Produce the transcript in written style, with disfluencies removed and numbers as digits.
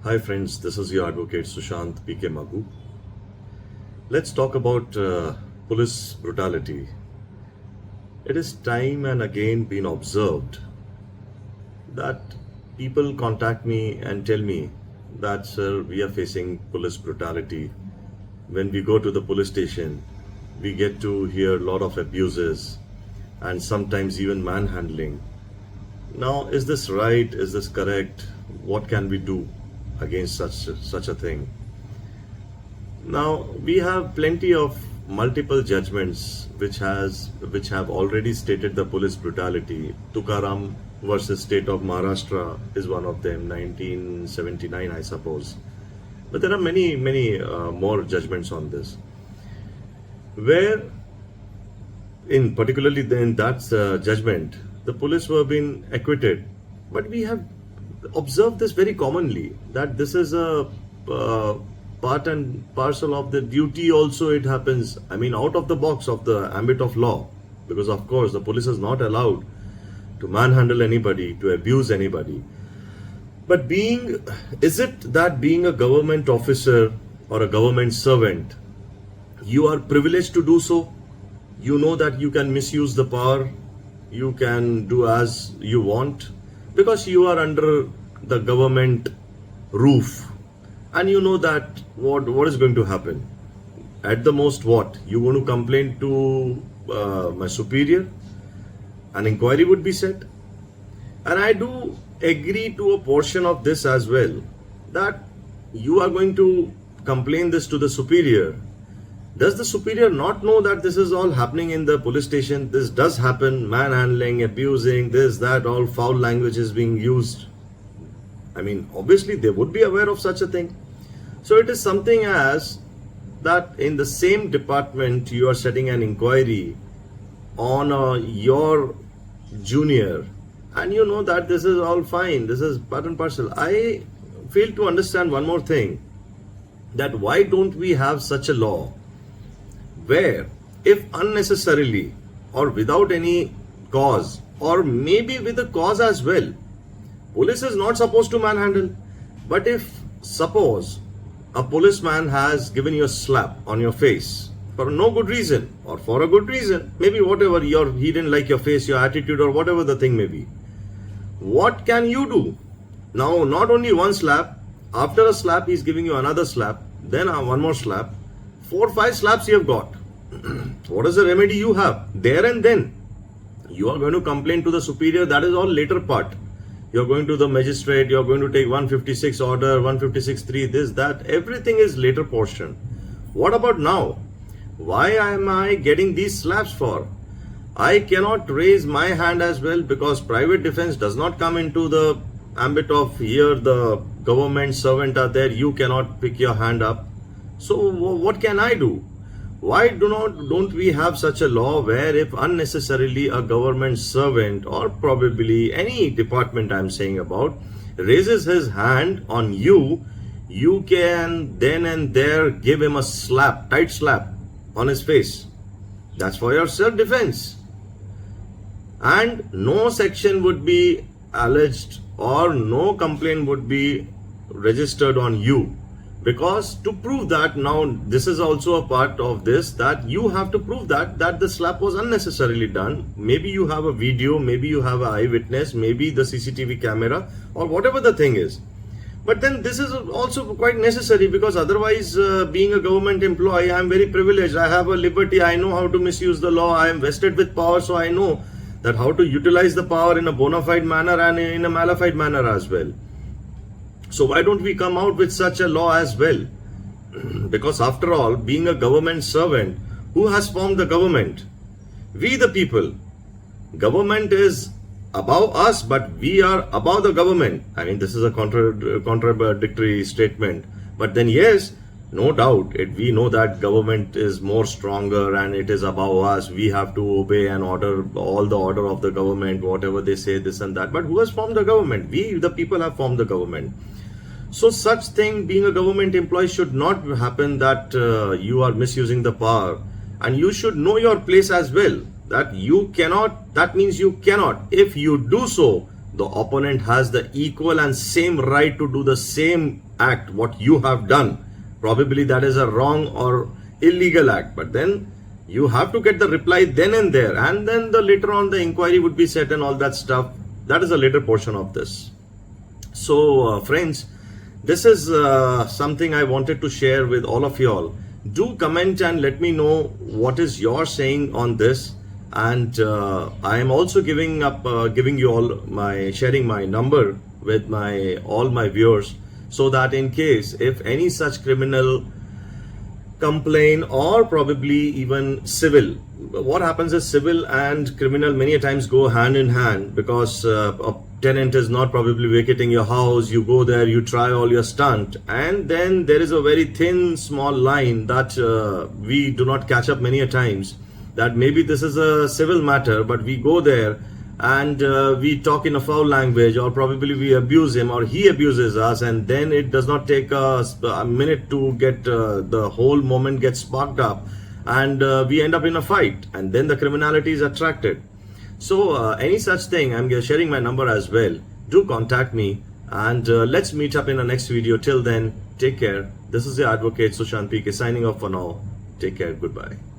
Hi friends, this is your advocate Sushant P.K. Maggu. Let's talk about police brutality. It is time and again been observed that people contact me and tell me that, sir, we are facing police brutality. When we go to the police station, we get to hear a lot of abuses and sometimes even manhandling. Now, is this right? Is this correct? What can we do against such a thing? Now, we have plenty of multiple judgments which have already stated the police brutality. Tukaram versus State of Maharashtra is one of them, 1979, I suppose. But there are many more judgments on this, where in particularly in that judgment, the police were being acquitted. But we have observed this very commonly, that this is a part and parcel of the duty also. It happens, I mean, out of the box of the ambit of law, because of course the police is not allowed to manhandle anybody, to abuse anybody. But is it that being a government officer or a government servant, you are privileged to do so? You know that you can misuse the power, you can do as you want, because you are under the government roof, and you know that what is going to happen. At the most, what? You want to complain to my superior, an inquiry would be set. And I do agree to a portion of this as well, that you are going to complain this to the superior. Does the superior not know that this is all happening in the police station? This does happen, manhandling, abusing, this, that, all foul language is being used. I mean, obviously they would be aware of such a thing. So it is something as that in the same department you are setting an inquiry on your junior, and you know that this is all fine, this is part and parcel. I fail to understand one more thing, that why don't we have such a law where if unnecessarily or without any cause, or maybe with a cause as well, police is not supposed to manhandle. But if suppose a policeman has given you a slap on your face for no good reason or for a good reason, maybe whatever, he didn't like your face, your attitude, or whatever the thing may be, what can you do? Now, not only one slap, after a slap he's giving you another slap, then one more slap, 4 or 5 slaps you have got. What is the remedy you have? There and then you are going to complain to the superior. That is all later part. You're going to the magistrate, you're going to take 156 order, 156.3, this, that, everything is later portion. What about now? Why am I getting these slaps for? I cannot raise my hand as well, because private defense does not come into the ambit of here. The government servant are there, you cannot pick your hand up. So what can I do? Why don't we have such a law where if unnecessarily a government servant, or probably any department I'm saying about, raises his hand on you, you can then and there give him a slap, tight slap on his face. That's for your self-defense. And no section would be alleged or no complaint would be registered on you. Because to prove that, now this is also a part of this, that you have to prove that the slap was unnecessarily done. Maybe you have a video, maybe you have an eyewitness, maybe the CCTV camera, or whatever the thing is. But then this is also quite necessary, because otherwise being a government employee, I am very privileged, I have a liberty, I know how to misuse the law, I am vested with power, so I know that how to utilize the power in a bona fide manner and in a mala fide manner as well. So why don't we come out with such a law as well? Because after all, being a government servant, who has formed the government? We the people. Government is above us, but we are above the government. I mean, this is a contradictory statement. But then yes, no doubt, we know that government is more stronger and it is above us. We have to obey and order all the order of the government, whatever they say, this and that. But who has formed the government? We, the people, have formed the government. So such thing, being a government employee, should not happen, that you are misusing the power. And you should know your place as well, that you cannot, that means you cannot. If you do so, The opponent has the equal and same right to do the same act what you have done. Probably that is a wrong or illegal act, but then you have to get the reply then and there, and then the later on the inquiry would be set and all that stuff. That is a later portion of this. So friends, this is something I wanted to share with all of y'all. Do comment and let me know what is your saying on this. And I am also giving you all sharing my number with all my viewers, so that in case if any such criminal complaint or probably even civil, what happens is civil and criminal many a times go hand in hand, because a tenant is not probably vacating your house, you go there, you try all your stunt, and then there is a very thin small line that we do not catch up many a times, that maybe this is a civil matter, but we go there and we talk in a foul language, or probably we abuse him or he abuses us, and then it does not take us a minute to get the whole moment gets sparked up, and we end up in a fight, and then the criminality is attracted. So any such thing, I'm sharing my number as well. Do contact me, and let's meet up in the next video. Till then, take care. This is the advocate Sushant PK signing off for now. Take care. Goodbye.